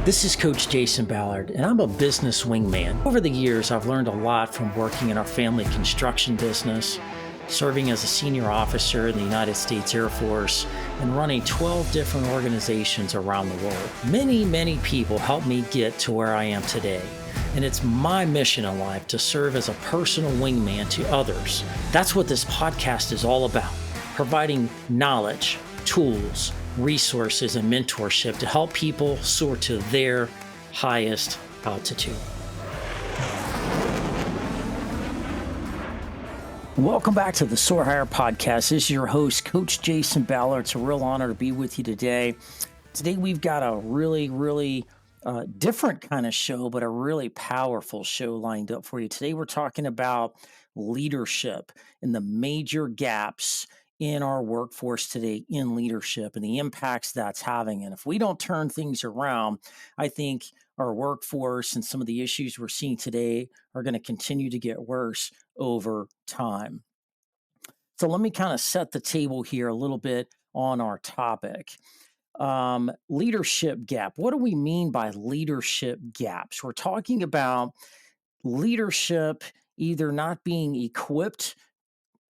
This is Coach Jason Ballard, and I'm a business wingman. Over the years, I've learned a lot from working in our family construction business, serving as a senior officer in the United States Air Force, and running 12 different organizations around the world. Many people helped me get to where I am today, and it's my mission in life to serve as a personal wingman to others. That's what this podcast is all about, providing knowledge, tools, resources, and mentorship to help people soar to their highest altitude. Welcome back to the Soar Higher podcast. This is your host, Coach Jason Ballard. It's a real honor to be with you today. Today we've got a really different kind of show, but a really powerful show lined up for you. Today we're talking about leadership and the major gaps in our workforce today in leadership and the impacts that's having. And if we don't turn things around, I think our workforce and some of the issues we're seeing today are going to continue to get worse over time. So let me kind of set the table here a little bit on our topic. Leadership gap. What do we mean by leadership gaps? We're talking about leadership either not being equipped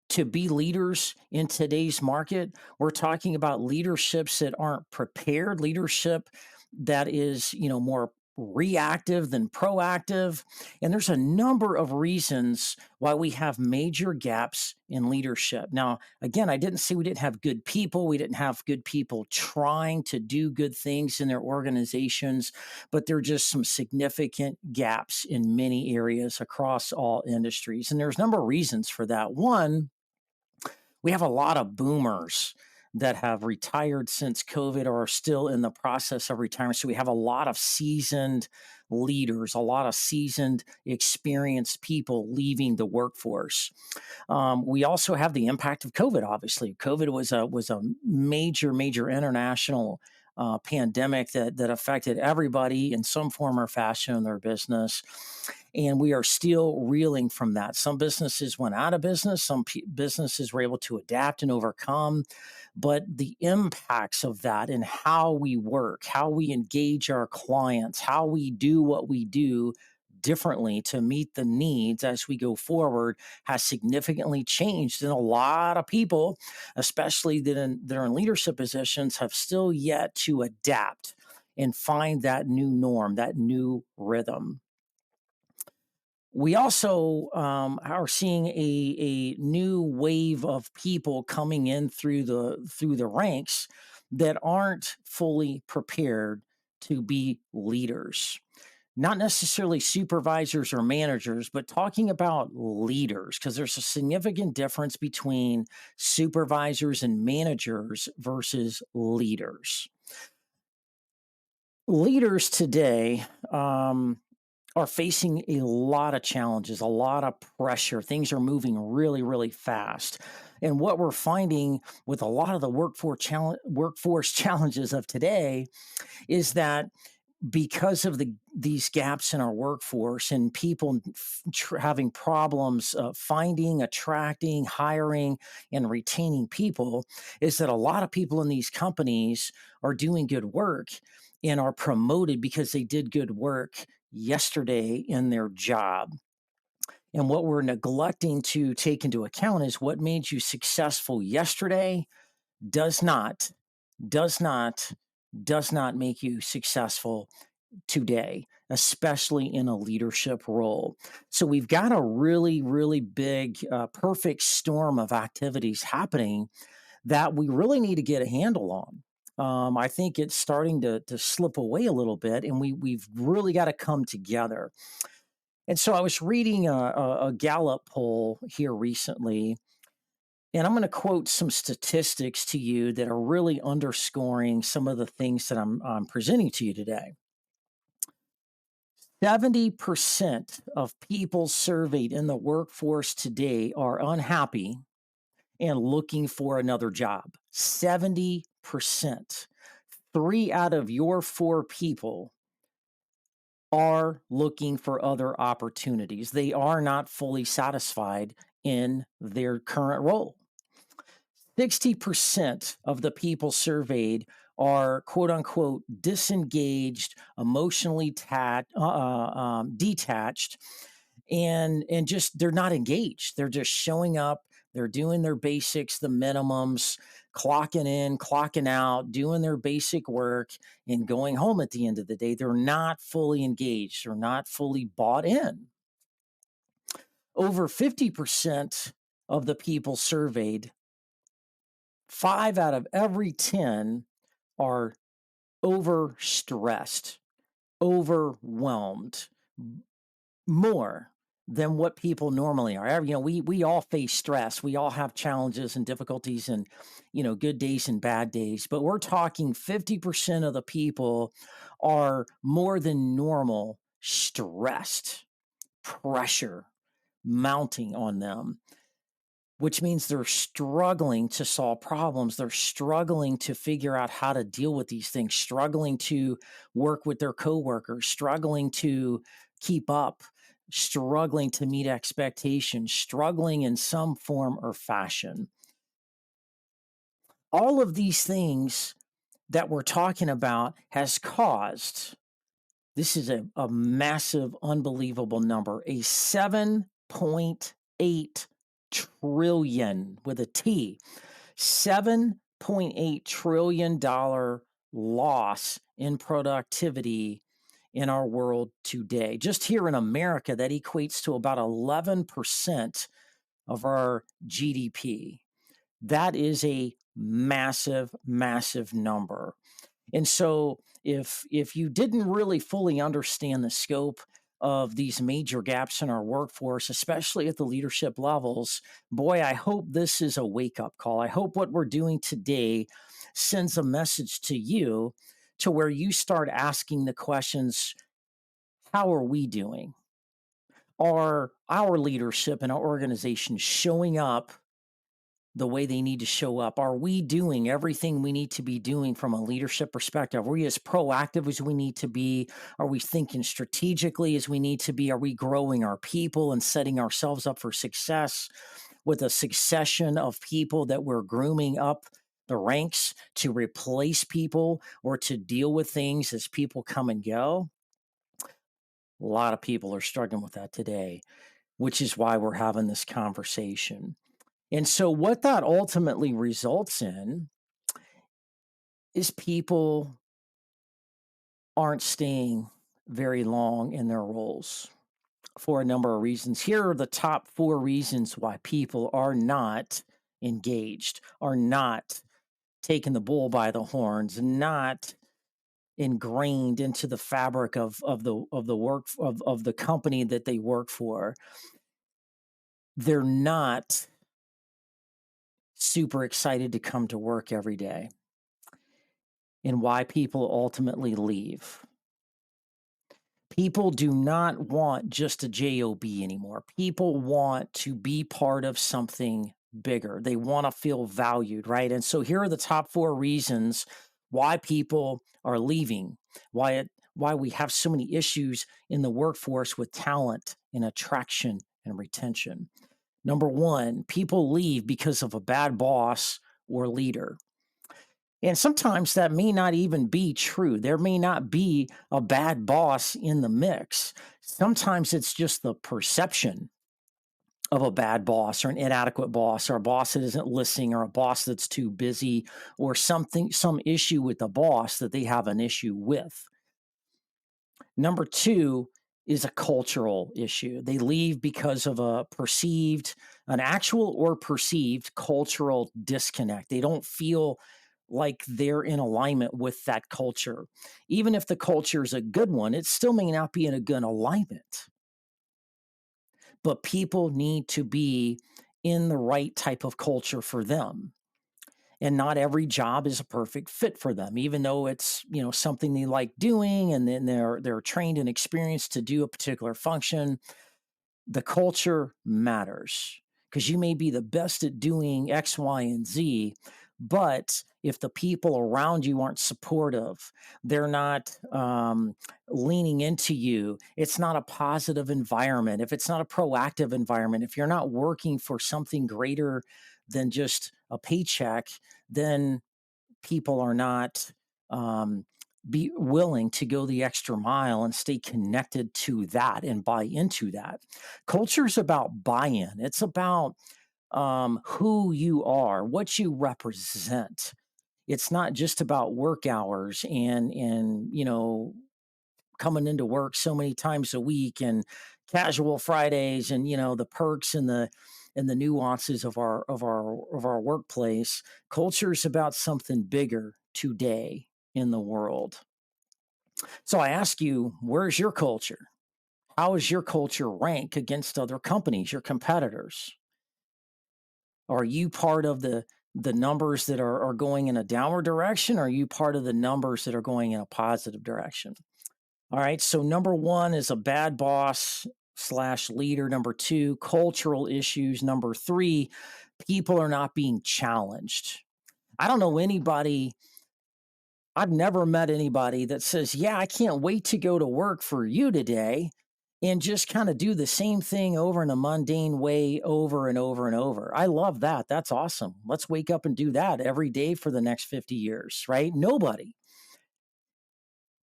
to be leaders in today's market. We're talking about leaderships that aren't prepared, leadership that is, more reactive than proactive. And there's a number of reasons why we have major gaps in leadership. Now, again, I didn't say we didn't have good people. We didn't have good people trying to do good things in their organizations, but there are just some significant gaps in many areas across all industries. And there's a number of reasons for that. One, we have a lot of boomers that have retired since COVID or are still in the process of retirement. So we have a lot of seasoned leaders, a lot of seasoned, experienced people leaving the workforce. We also have the impact of COVID. Obviously, COVID was a major international pandemic that affected everybody in some form or fashion in their business. And we are still reeling from that. Some businesses went out of business. Some businesses were able to adapt and overcome. But the impacts of that and how we work, how we engage our clients, how we do what we do differently to meet the needs as we go forward has significantly changed. And a lot of people, especially that are in leadership positions, have still yet to adapt and find that new norm, that new rhythm. We also are seeing a new wave of people coming in through the ranks that aren't fully prepared to be leaders. Not necessarily supervisors or managers, but talking about leaders, because there's a significant difference between supervisors and managers versus leaders. Leaders today are facing a lot of challenges, a lot of pressure. Things are moving really fast. And what we're finding with a lot of the workforce challenges of today is that because of these gaps in our workforce and people having problems finding, attracting, hiring, and retaining people, is that a lot of people in these companies are doing good work and are promoted because they did good work yesterday in their job. And what we're neglecting to take into account is what made you successful yesterday does not make you successful today, especially in a leadership role. So we've got a really big, perfect storm of activities happening that we really need to get a handle on. I think it's starting to slip away a little bit, and we've really got to come together. And so I was reading a Gallup poll here recently, and I'm going to quote some statistics to you that are really underscoring some of the things that I'm presenting to you today. 70% of people surveyed in the workforce today are unhappy and looking for another job. 70%. 3 out of your 4 people are looking for other opportunities. They are not fully satisfied in their current role. 60% of the people surveyed are quote unquote disengaged, emotionally detached, and just they're not engaged. They're just showing up. They're doing their basics, the minimums, clocking in, clocking out, doing their basic work, and going home at the end of the day. They're not fully engaged. They're not fully bought in. Over 50% of the people surveyed, five out of every 10 are overstressed, overwhelmed more than what people normally are. We all face stress. We all have challenges and difficulties and good days and bad days, but we're talking 50% of the people are more than normal stressed, pressure mounting on them, which means they're struggling to solve problems. They're struggling to figure out how to deal with these things, struggling to work with their coworkers, struggling to keep up, struggling to meet expectations, struggling in some form or fashion. All of these things that we're talking about has caused, this is a massive, unbelievable number, a 7.8 trillion with a T, $7.8 trillion loss in productivity in our world today. Just here in America, that equates to about 11% of our GDP. That is a massive, massive number. And so if you didn't really fully understand the scope of these major gaps in our workforce, especially at the leadership levels, boy, I hope this is a wake-up call. I hope what we're doing today sends a message to you to where you start asking the questions, how are we doing? Are our leadership and our organization showing up the way they need to show up? Are we doing everything we need to be doing from a leadership perspective? Are we as proactive as we need to be? Are we thinking strategically as we need to be? Are we growing our people and setting ourselves up for success with a succession of people that we're grooming up the ranks to replace people or to deal with things as people come and go? A lot of people are struggling with that today, which is why we're having this conversation. And so, what that ultimately results in is people aren't staying very long in their roles for a number of reasons. Here are the top four reasons why people are not engaged, are not taking the bull by the horns, not ingrained into the fabric of the work of the company that they work for. They're not super excited to come to work every day, and why people ultimately leave. People do not want just a job anymore. People want to be part of something bigger. They want to feel valued, right? And so here are the top four reasons why people are leaving, why we have so many issues in the workforce with talent and attraction and retention. Number one, people leave because of a bad boss or leader. And sometimes that may not even be true. There may not be a bad boss in the mix. Sometimes it's just the perception of a bad boss or an inadequate boss or a boss that isn't listening or a boss that's too busy or some issue with the boss that they have an issue with. Number two is a cultural issue. They leave because of an actual or perceived cultural disconnect. They don't feel like they're in alignment with that culture. Even if the culture is a good one, it still may not be in a good alignment. But people need to be in the right type of culture for them. And not every job is a perfect fit for them, even though it's something they like doing, and then they're trained and experienced to do a particular function. The culture matters because you may be the best at doing X, Y, and Z, but if the people around you aren't supportive, they're not leaning into you, it's not a positive environment, if it's not a proactive environment, if you're not working for something greater than just a paycheck, then people are not um, be willing to go the extra mile and stay connected to that and buy into that. Culture is about buy-in. It's about who you are, what you represent. It's not just about work hours and coming into work so many times a week and casual Fridays and the perks and the nuances of our workplace. Culture is about something bigger today in the world. So I ask you, where's your culture? How is your culture rank against other companies, your competitors? Are you part of the numbers that are going in a downward direction? Or are you part of the numbers that are going in a positive direction? All right. So number one is a bad boss slash leader. Number two, cultural issues. Number three, people are not being challenged. I don't know anybody, I've never met anybody that says, yeah, I can't wait to go to work for you today and just kind of do the same thing over in a mundane way over and over and over. I love that. That's awesome. Let's wake up and do that every day for the next 50 years, right? Nobody.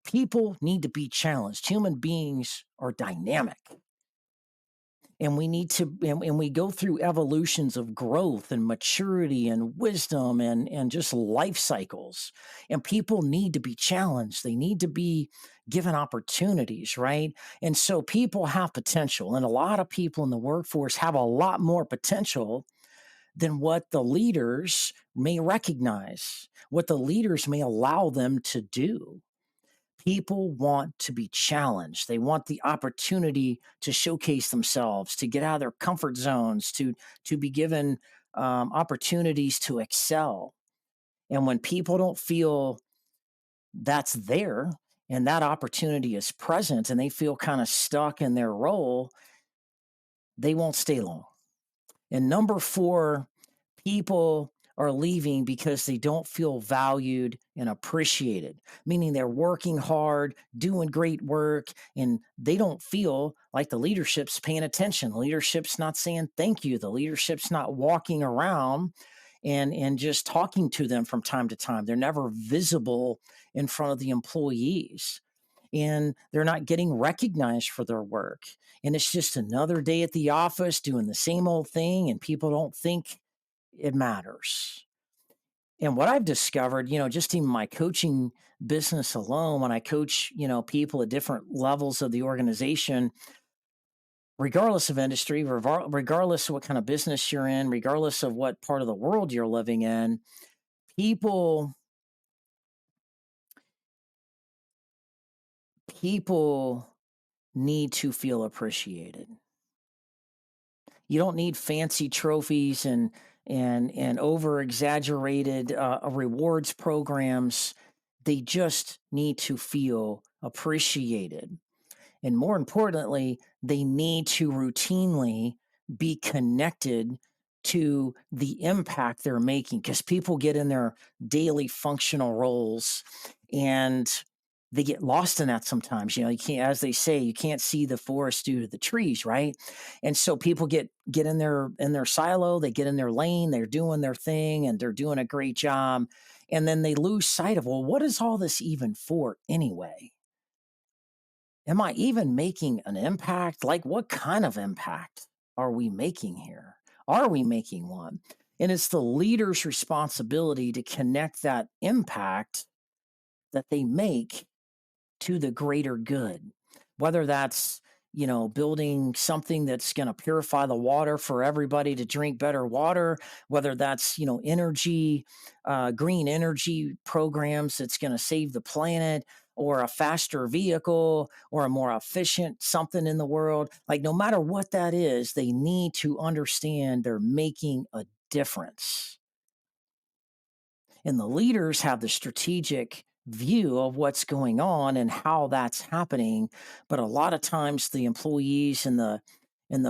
People need to be challenged. Human beings are dynamic, and we need to and we go through evolutions of growth and maturity and wisdom and just life cycles, and people need to be challenged. They need to be given opportunities, right? And so people have potential, and a lot of people in the workforce have a lot more potential than what the leaders may recognize, what the leaders may allow them to do. People want to be challenged. They want the opportunity to showcase themselves, to get out of their comfort zones, to be given opportunities to excel. And when people don't feel that's there and that opportunity is present, and they feel kind of stuck in their role, they won't stay long. And number four, people are leaving because they don't feel valued and appreciated, meaning they're working hard, doing great work, and they don't feel like the leadership's paying attention. The leadership's not saying thank you. The leadership's not walking around and just talking to them from time to time. They're never visible in front of the employees, and they're not getting recognized for their work. And it's just another day at the office doing the same old thing, and people don't think it matters. And what I've discovered, just in my coaching business alone, when I coach, people at different levels of the organization, regardless of industry, regardless of what kind of business you're in, regardless of what part of the world you're living in, people people need to feel appreciated. You don't need fancy trophies and over exaggerated rewards programs. They just need to feel appreciated. And more importantly, they need to routinely be connected to the impact they're making, because people get in their daily functional roles and they get lost in that sometimes. You can't, as they say, you can't see the forest due to the trees, right? And so people get in their silo, they get in their lane, they're doing their thing and they're doing a great job. And then they lose sight of, well, what is all this even for anyway? Am I even making an impact? Like, what kind of impact are we making here? Are we making one? And it's the leader's responsibility to connect that impact that they make to the greater good, whether that's building something that's going to purify the water for everybody to drink better water, whether that's energy, green energy programs that's going to save the planet, or a faster vehicle, or a more efficient something in the world. Like, no matter what that is, they need to understand they're making a difference, and the leaders have the strategic view of what's going on and how that's happening. But a lot of times the employees and the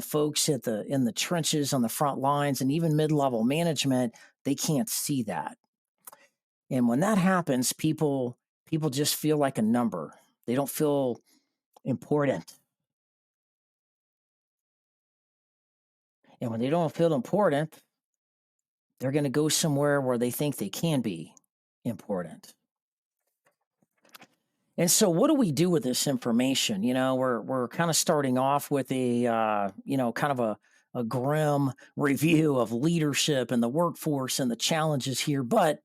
folks in the trenches on the front lines and even mid-level management, they can't see that. And when that happens, people just feel like a number. They don't feel important. And when they don't feel important, They're going to go somewhere where they think they can be important. And so, what do we do with this information? We're kind of starting off with a kind of a grim review of leadership and the workforce and the challenges here, but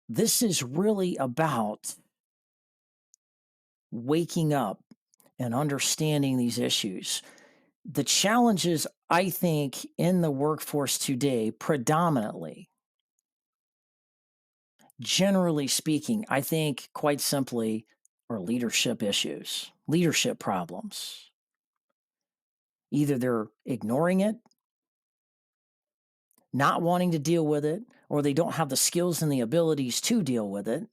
this is really about waking up and understanding these issues. The challenges, I think, in the workforce today, predominantly, generally speaking, I think quite simply, are leadership issues, leadership problems. Either they're ignoring it, not wanting to deal with it, or they don't have the skills and the abilities to deal with it,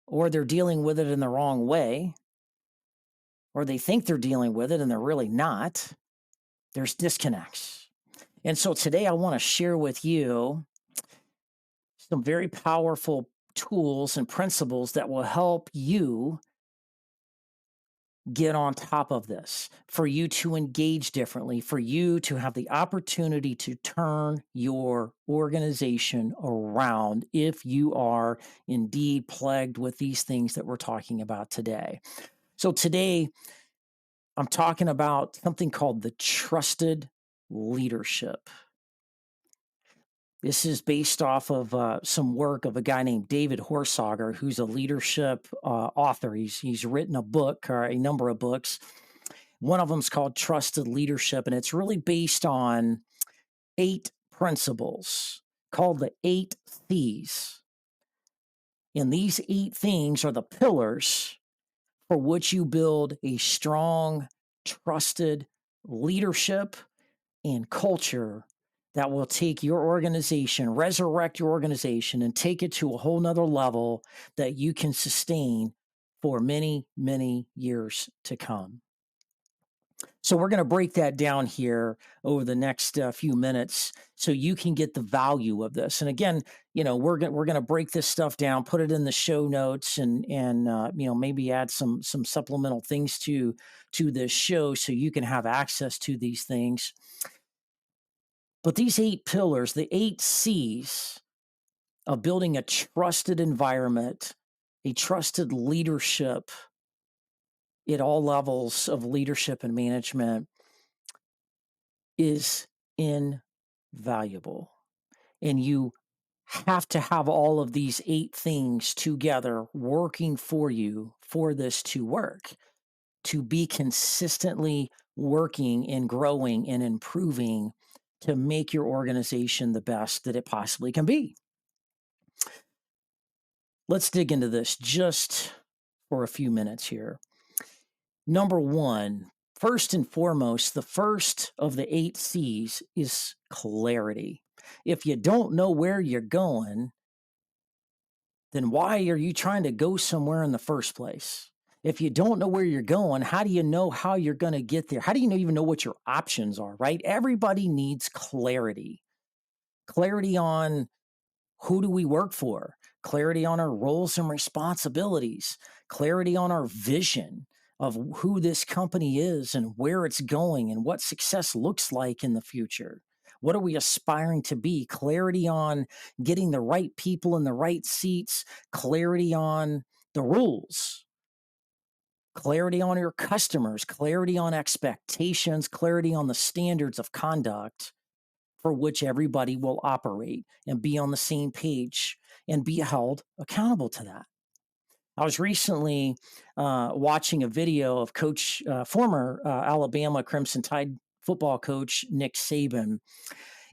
or they're dealing with it in the wrong way, or they think they're dealing with it and they're really not. There's disconnects. And so today I want to share with you some very powerful tools and principles that will help you get on top of this, for you to engage differently, for you to have the opportunity to turn your organization around if you are indeed plagued with these things that we're talking about today. So, today I'm talking about something called the trusted leadership. This is based off of some work of a guy named David Horsager, who's a leadership author. He's written a book or a number of books. One of them is called Trusted Leadership, and it's really based on 8 principles called the 8 C's. And these 8 things are the pillars for which you build a strong, trusted leadership and culture that will take your organization, resurrect your organization, and take it to a whole nother level that you can sustain for many, many years to come. So we're going to break that down here over the next few minutes so you can get the value of this. And again, we're going to break this stuff down, put it in the show notes, and maybe add some supplemental things to this show so you can have access to these things. But these 8 pillars, the 8 C's of building a trusted environment, a trusted leadership at all levels of leadership and management, is invaluable. And you have to have all of these 8 things together working for you for this to work, to be consistently working and growing and improving to make your organization the best that it possibly can be. Let's dig into this just for a few minutes here. Number one, first and foremost, the first of the 8 C's is clarity. If you don't know where you're going, then why are you trying to go somewhere in the first place? If you don't know where you're going, how do you know how you're going to get there? How do you even know what your options are, right? Everybody needs clarity. Clarity on who do we work for? Clarity on our roles and responsibilities, clarity on our vision of who this company is and where it's going and what success looks like in the future. What are we aspiring to be? Clarity on getting the right people in the right seats, clarity on the rules, clarity on your customers, clarity on expectations, clarity on the standards of conduct for which everybody will operate and be on the same page and be held accountable to that. I was recently watching a video of former Alabama Crimson Tide football coach Nick Saban,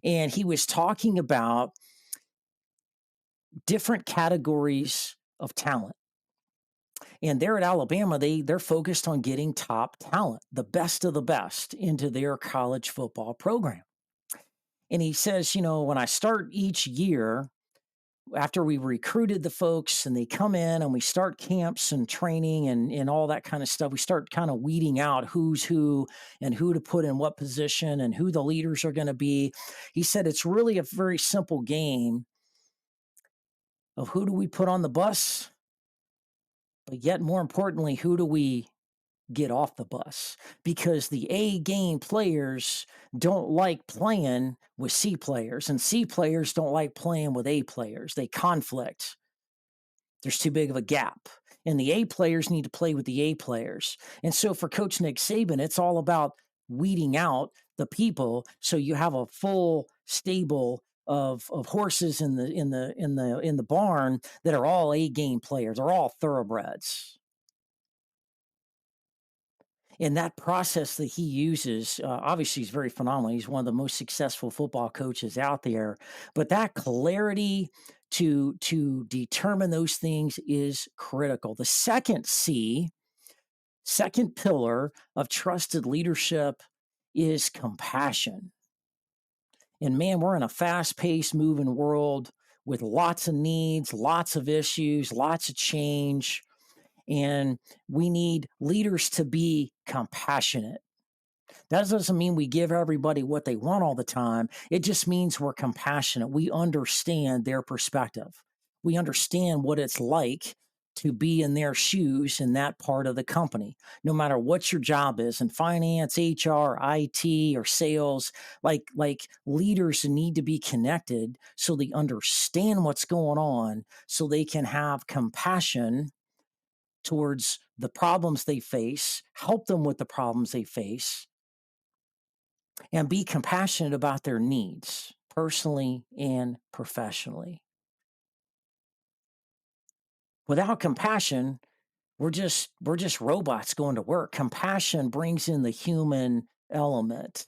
and he was talking about different categories of talent. And there at Alabama, they're focused on getting top talent, the best of the best, into their college football program. And he says, when I start each year, after we recruited the folks and they come in and we start camps and training and all that kind of stuff, we start kind of weeding out who's who and who to put in what position and who the leaders are going to be. He said it's really a very simple game of who do we put on the bus, but yet more importantly, who do we get off the bus because the A game players don't like playing with C players, and C players don't like playing with A players. They conflict. There's too big of a gap. And the A players need to play with the A players. And so for Coach Nick Saban, it's all about weeding out the people so you have a full stable of horses in the barn that are all A game players, are all thoroughbreds. And that process that he uses, obviously, he's very phenomenal. He's one of the most successful football coaches out there. But that clarity to determine those things is critical. The second C, second pillar of trusted leadership is compassion. And man, we're in a fast-paced, moving world with lots of needs, lots of issues, lots of change, and we need leaders to be compassionate. That doesn't mean we give everybody what they want all the time. It just means we're compassionate. We understand their perspective. We understand what it's like to be in their shoes in that part of the company. No matter what your job is in finance, HR, IT, or sales, like leaders need to be connected so they understand what's going on so they can have compassion towards the problems they face, help them with the problems they face, and be compassionate about their needs personally and professionally. Without compassion, we're just robots going to work. Compassion brings in the human element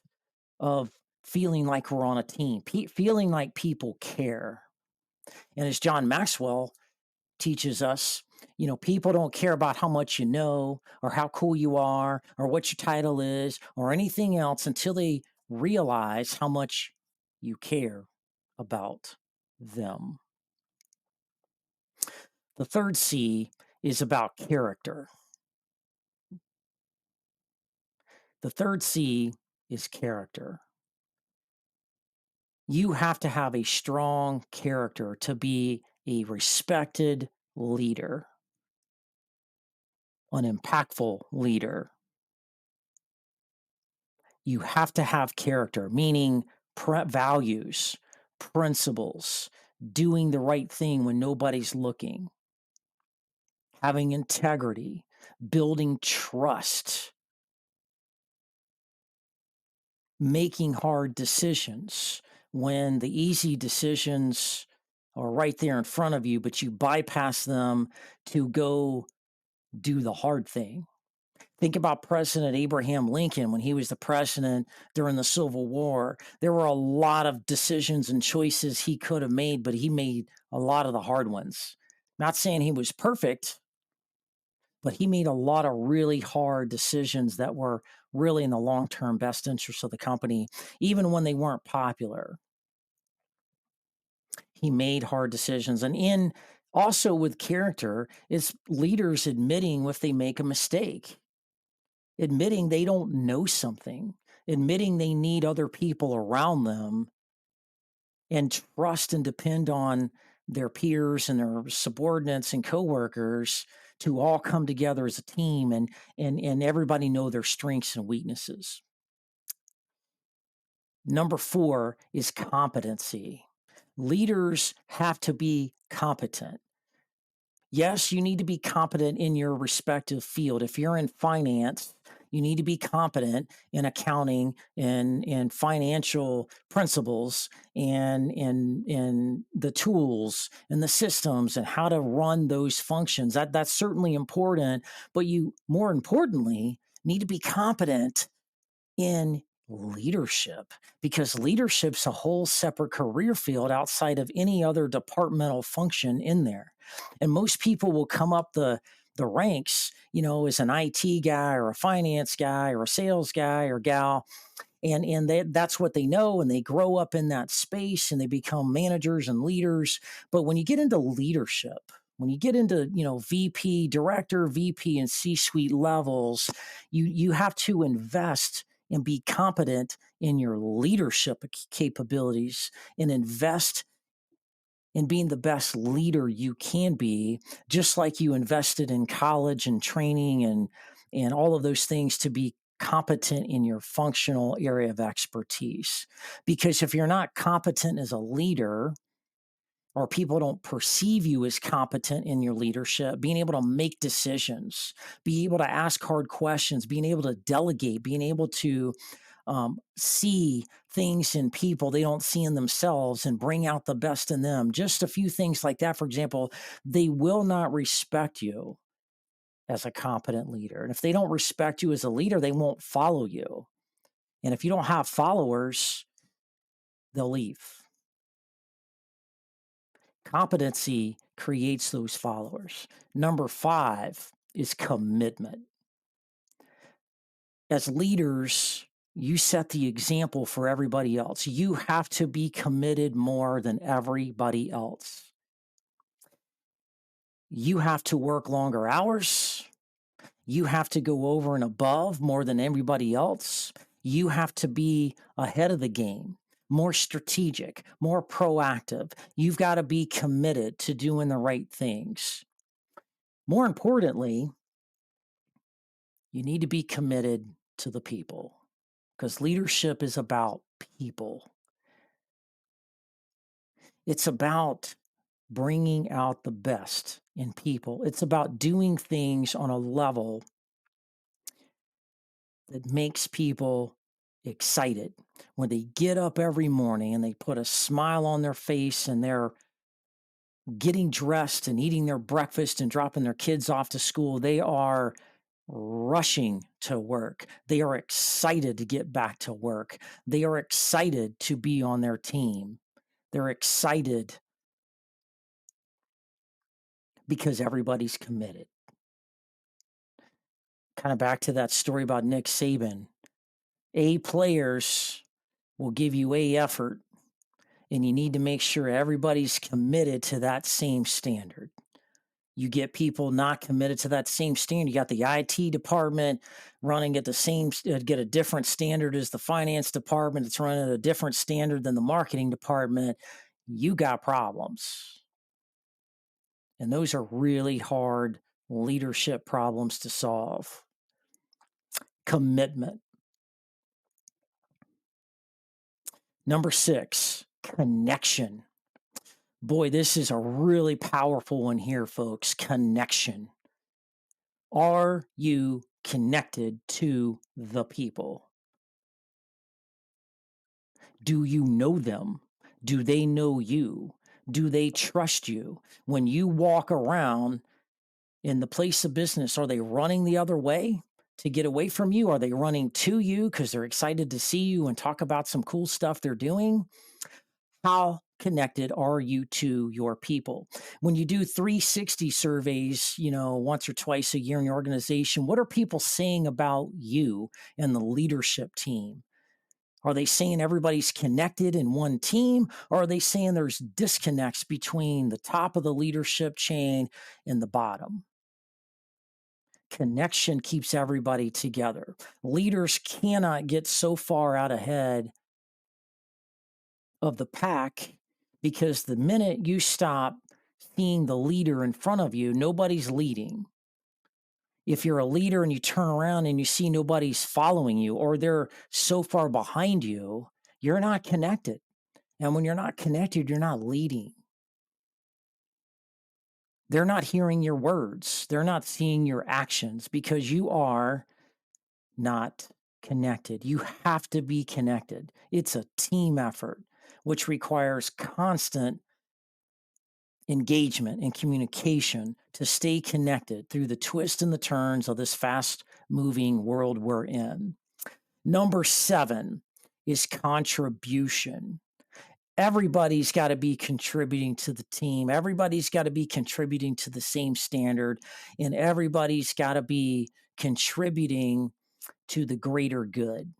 of feeling like we're on a team, feeling like people care. And as John Maxwell teaches us, people don't care about how much you know or how cool you are or what your title is or anything else until they realize how much you care about them. The third C is about character. The third C is character. You have to have a strong character to be a respected leader, an impactful leader. You have to have character, meaning values, principles, doing the right thing when nobody's looking, having integrity, building trust, making hard decisions when the easy decisions are right there in front of you, but you bypass them to go do the hard thing. Think about President Abraham Lincoln when he was the president during the Civil War. There were a lot of decisions and choices he could have made, but he made a lot of the hard ones. Not saying he was perfect, but he made a lot of really hard decisions that were really in the long term best interest of the company, even when they weren't popular. He made hard decisions. And in also with character is leaders admitting if they make a mistake, admitting they don't know something, admitting they need other people around them, and trust and depend on their peers and their subordinates and coworkers to all come together as a team and everybody know their strengths and weaknesses. Number 4 is competency. Leaders have to be competent. Yes, you need to be competent in your respective field. If you're in finance, you need to be competent in accounting and financial principles and the tools and the systems and how to run those functions. That's certainly important, but you more importantly need to be competent in leadership because leadership's a whole separate career field outside of any other departmental function in there. And most people will come up the ranks, as an IT guy or a finance guy or a sales guy or gal, that's what they know, and they grow up in that space and they become managers and leaders. But when you get into leadership, when you get into VP, director, VP, and C-suite levels, you have to invest and be competent in your leadership capabilities and invest in being the best leader you can be, just like you invested in college and training and all of those things to be competent in your functional area of expertise. Because if you're not competent as a leader, or people don't perceive you as competent in your leadership, being able to make decisions, being able to ask hard questions, being able to delegate, being able to see things in people they don't see in themselves and bring out the best in them. Just a few things like that. For example, they will not respect you as a competent leader. And if they don't respect you as a leader, they won't follow you. And if you don't have followers, they'll leave. Competency creates those followers. Number 5 is commitment. As leaders, you set the example for everybody else. You have to be committed more than everybody else. You have to work longer hours. You have to go over and above more than everybody else. You have to be ahead of the game, more strategic, more proactive. You've got to be committed to doing the right things. More importantly, you need to be committed to the people, because leadership is about people. It's about bringing out the best in people. It's about doing things on a level that makes people excited. When they get up every morning and they put a smile on their face and they're getting dressed and eating their breakfast and dropping their kids off to school, they are rushing to work. They are excited to get back to work. They are excited to be on their team. They're excited because everybody's committed. Kind of back to that story about Nick Saban. A players will give you A effort, and you need to make sure everybody's committed to that same standard. You get people not committed to that same standard. You got the IT department running at the same, get a different standard as the finance department. It's running at a different standard than the marketing department. You got problems. And those are really hard leadership problems to solve. Commitment. Number 6, connection. Boy, this is a really powerful one here, folks. Connection. Are you connected to the people? Do you know them? Do they know you? Do they trust you? When you walk around in the place of business, are they running the other way to get away from you? Are they running to you because they're excited to see you and talk about some cool stuff they're doing? How connected are you to your people? When you do 360 surveys, once or twice a year in your organization, what are people saying about you and the leadership team? Are they saying everybody's connected in one team? Or are they saying there's disconnects between the top of the leadership chain and the bottom? Connection keeps everybody together. Leaders cannot get so far out ahead of the pack, because the minute you stop seeing the leader in front of you, nobody's leading. If you're a leader and you turn around and you see nobody's following you, or they're so far behind you, you're not connected. And when you're not connected, you're not leading. They're not hearing your words. They're not seeing your actions, because you are not connected. You have to be connected. It's a team effort, which requires constant engagement and communication to stay connected through the twists and the turns of this fast moving world we're in. Number 7 is contribution. Everybody's got to be contributing to the team. Everybody's got to be contributing to the same standard, and everybody's got to be contributing to the greater good.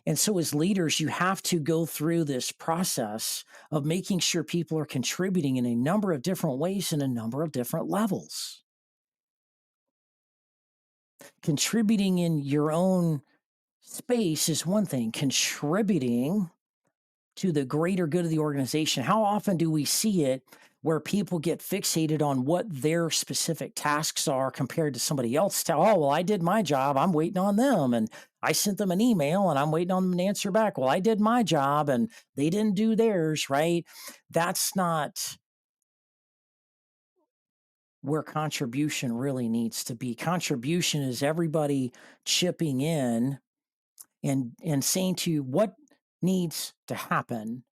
And so as leaders, you have to go through this process of making sure people are contributing in a number of different ways in a number of different levels. Contributing in your own space is one thing. Contributing to the greater good of the organization. How often do we see it where people get fixated on what their specific tasks are compared to somebody else. Oh, well, I did my job. I'm waiting on them. And I sent them an email and I'm waiting on them to answer back. Well, I did my job and they didn't do theirs, right? That's not where contribution really needs to be. Contribution is everybody chipping in and saying to you what needs to happen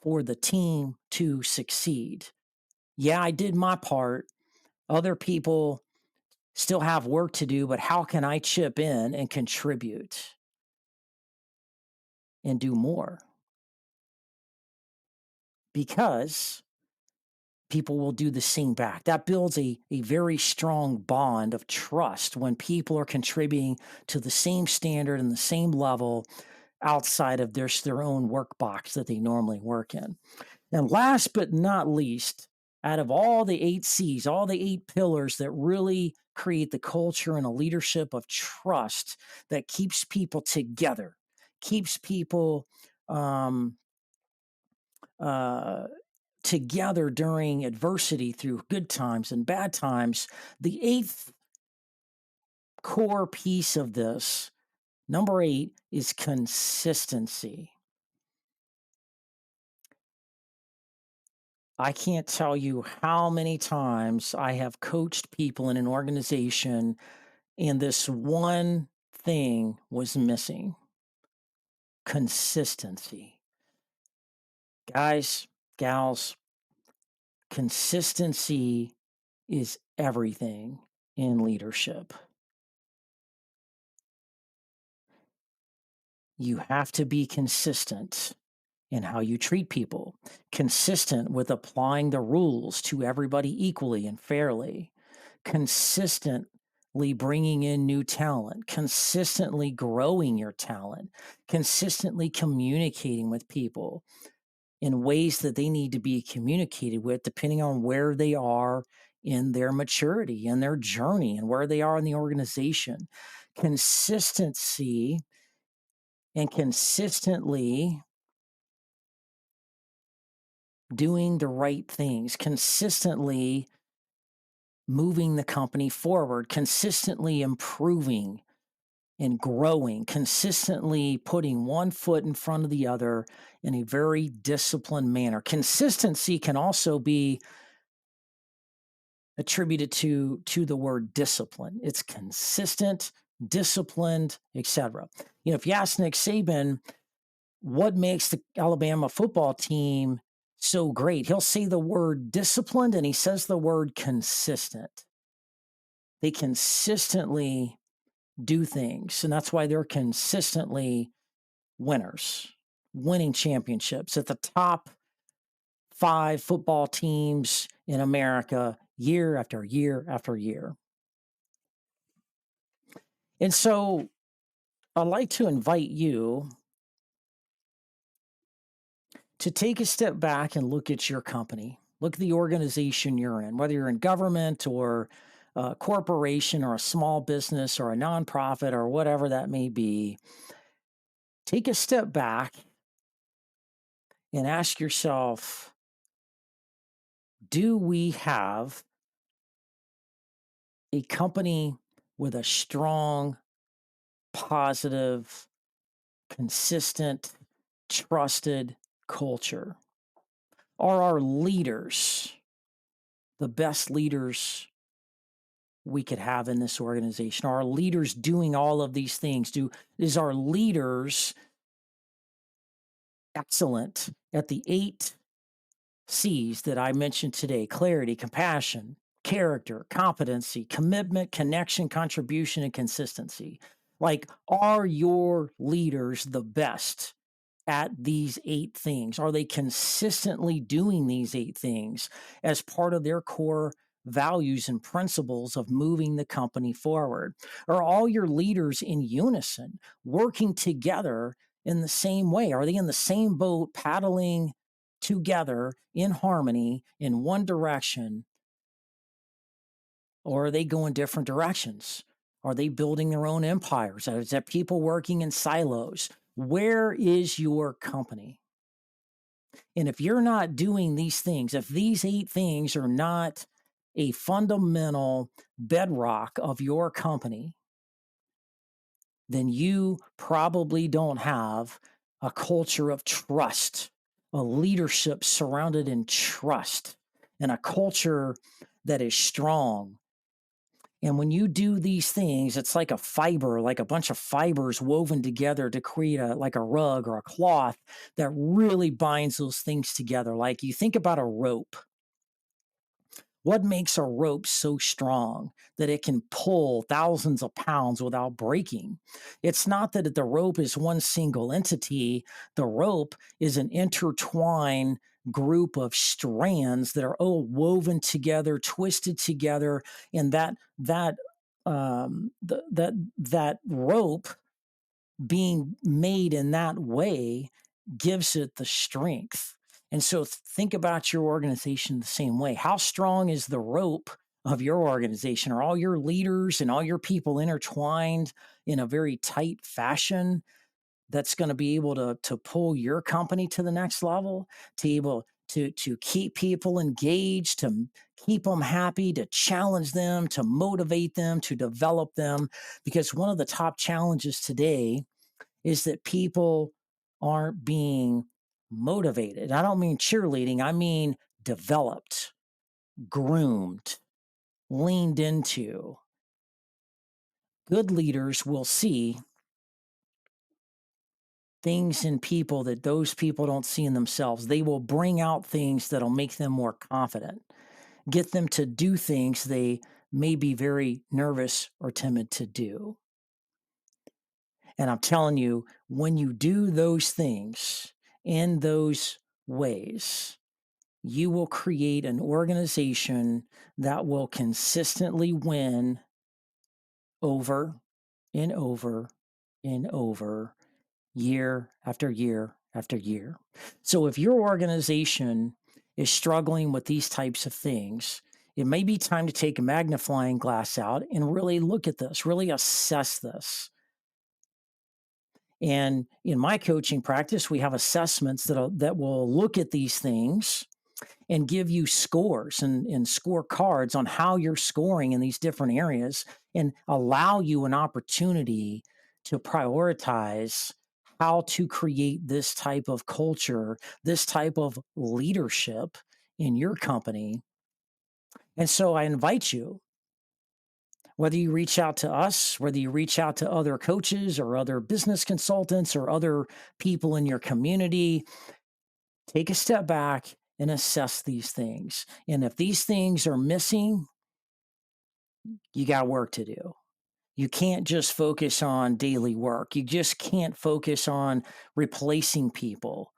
for the team to succeed. Yeah, I did my part. Other people still have work to do, but how can I chip in and contribute and do more? Because people will do the same back. That builds a very strong bond of trust when people are contributing to the same standard and the same level outside of their own work box that they normally work in. And last but not least, out of all the 8 C's, all the 8 pillars that really create the culture and a leadership of trust that keeps people together, keeps people um, uh, together during adversity through good times and bad times, the eighth core piece of this, number 8, is consistency. I can't tell you how many times I have coached people in an organization and this one thing was missing: consistency. Guys, gals, consistency is everything in leadership. You have to be consistent in how you treat people, consistent with applying the rules to everybody equally and fairly, consistently bringing in new talent, consistently growing your talent, consistently communicating with people in ways that they need to be communicated with, depending on where they are in their maturity and their journey and where they are in the organization. Consistency and consistently doing the right things, consistently moving the company forward, consistently improving and growing, consistently putting one foot in front of the other in a very disciplined manner. Consistency can also be attributed to the word discipline. It's consistent, disciplined, etc. If you ask Nick Saban what makes the Alabama football team so great, he'll say the word disciplined and he says the word consistent. They consistently do things, and that's why they're consistently winners, winning championships at the top 5 football teams in America year after year after year. And so I'd like to invite you to take a step back and look at your company. Look at the organization you're in, whether you're in government or a corporation or a small business or a nonprofit or whatever that may be. Take a step back and ask yourself, do we have a company with a strong, positive, consistent, trusted culture? Are our leaders the best leaders we could have in this organization? Are our leaders doing all of these things? Is our leaders excellent at the 8 C's that I mentioned today: clarity, compassion, character, competency, commitment, connection, contribution, and consistency? Like, are your leaders the best at these 8 things? Are they consistently doing these 8 things as part of their core values and principles of moving the company forward? Are all your leaders in unison, working together in the same way? Are they in the same boat, paddling together in harmony in one direction, or are they going different directions? Are they building their own empires? Is that people working in silos? Where is your company? And if you're not doing these things, if these 8 things are not a fundamental bedrock of your company, then you probably don't have a culture of trust, a leadership surrounded in trust, and a culture that is strong. And when you do these things, it's like a fiber, like a bunch of fibers woven together to create like a rug or a cloth that really binds those things together. Like you think about a rope. What makes a rope so strong that it can pull thousands of pounds without breaking? It's not that the rope is one single entity. The rope is an intertwined group of strands that are all woven together, twisted together, and that rope being made in that way gives it the strength. And so think about your organization the same way. How strong is the rope of your organization? Are all your leaders and all your people intertwined in a very tight fashion that's going to be able to pull your company to the next level, to able to keep people engaged, to keep them happy, to challenge them, to motivate them, to develop them? Because one of the top challenges today is that people aren't being motivated. I don't mean cheerleading, I mean developed, groomed, leaned into. Good leaders will see things in people that those people don't see in themselves. They will bring out things that'll make them more confident, get them to do things they may be very nervous or timid to do. And I'm telling you, when you do those things in those ways, you will create an organization that will consistently win over and over and over, year after year after year. So if your organization is struggling with these types of things, it may be time to take a magnifying glass out and really look at this, really assess this. And in my coaching practice, we have assessments that will look at these things and give you scores and scorecards on how you're scoring in these different areas, and allow you an opportunity to prioritize how to create this type of culture, this type of leadership in your company. And so I invite you, whether you reach out to us, whether you reach out to other coaches or other business consultants or other people in your community, take a step back and assess these things. And if these things are missing, you got work to do. You can't just focus on daily work. You just can't focus on replacing people.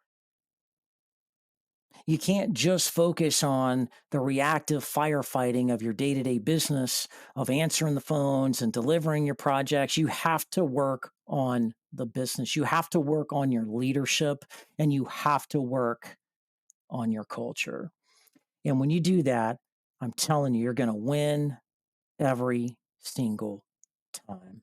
You can't just focus on the reactive firefighting of your day to day business, of answering the phones and delivering your projects. You have to work on the business. You have to work on your leadership, and you have to work on your culture. And when you do that, I'm telling you, you're going to win every single time.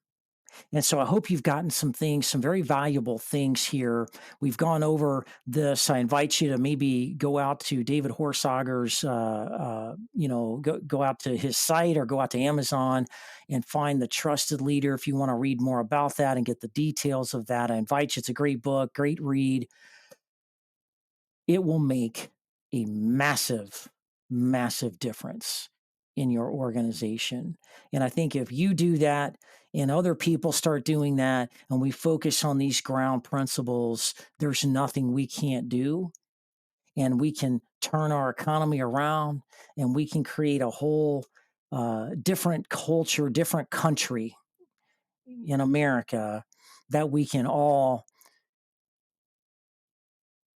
And so I hope you've gotten some things, some very valuable things here. We've gone over this. I invite you to maybe go out to David Horsager's, go out to his site or go out to Amazon and find The Trusted Leader if you want to read more about that and get the details of that. I invite you. It's a great book, great read. It will make a massive, massive difference in your organization. And I think if you do that and other people start doing that, and we focus on these ground principles, there's nothing we can't do. And we can turn our economy around, and we can create a whole different culture, different country in America that we can all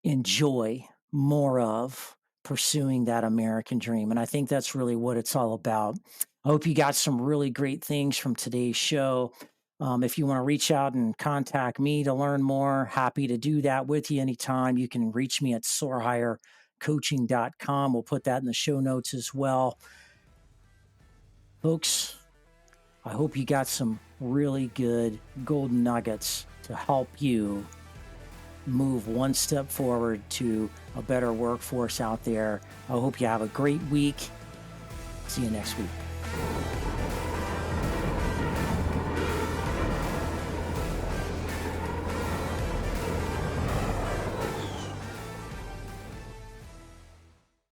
enjoy more of, pursuing that American dream. And I think that's really what it's all about. I hope you got some really great things from today's show. If you want to reach out and contact me to learn more, happy to do that with you anytime. You can reach me at soarhirecoaching.com. We'll put that in the show notes as well. Folks, I hope you got some really good golden nuggets to help you move one step forward to a better workforce out there. I hope you have a great week. See you next week.